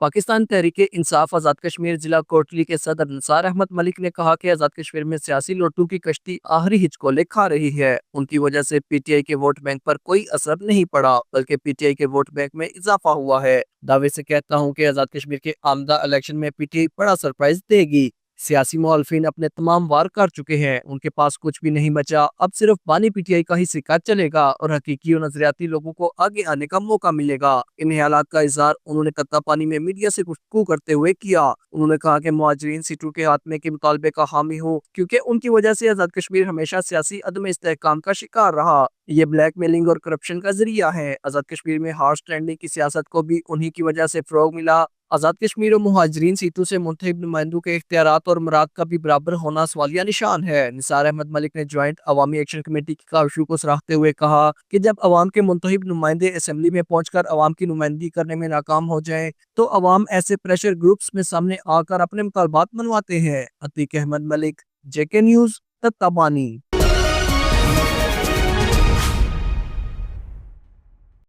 پاکستان تحریک انصاف آزاد کشمیر ضلع کوٹلی کے صدر نثار احمد ملک نے کہا کہ آزاد کشمیر میں سیاسی لوٹوں کی کشتی آخری ہچکولے کھا رہی ہے۔ ان کی وجہ سے پی ٹی آئی کے ووٹ بینک پر کوئی اثر نہیں پڑا بلکہ پی ٹی آئی کے ووٹ بینک میں اضافہ ہوا ہے۔ دعوے سے کہتا ہوں کہ آزاد کشمیر کے آمدہ الیکشن میں پی ٹی آئی بڑا سرپرائز دے گی۔ سیاسی مخالفین اپنے تمام وار کر چکے ہیں، ان کے پاس کچھ بھی نہیں بچا، اب صرف بانی پی ٹی آئی کا ہی سکہ چلے گا اور حقیقی اور نظریاتی لوگوں کو آگے آنے کا موقع ملے گا۔ ان خیالات کا اظہار انہوں نے قطہ پانی میں میڈیا سے گفتگو کرتے ہوئے کیا۔ انہوں نے کہا کہ مہاجرین سیٹوں کے خاتمے کے مطالبے کا حامی ہوں کیونکہ ان کی وجہ سے آزاد کشمیر ہمیشہ سیاسی عدم استحکام کا شکار رہا۔ یہ بلیک میلنگ اور کرپشن کا ذریعہ ہے۔ آزاد کشمیر میں ہارش ٹرینڈنگ کی سیاست کو بھی انہی کی وجہ سے فروغ ملا۔ آزاد کشمیر اور مہاجرین سیٹوں سے منتخب نمائندوں کے اختیارات اور مراد کا بھی برابر ہونا سوالیہ نشان ہے۔ نثار احمد ملک نے جوائنٹ عوامی ایکشن کمیٹی کی کاوشوں کو سراہتے ہوئے کہا کہ جب عوام کے منتخب نمائندے اسمبلی میں پہنچ کر عوام کی نمائندگی کرنے میں ناکام ہو جائیں تو عوام ایسے پریشر گروپس میں سامنے آ کر اپنے مطالبات منواتے ہیں۔ عتیق احمد ملک، جے کے نیوز، تتابانی۔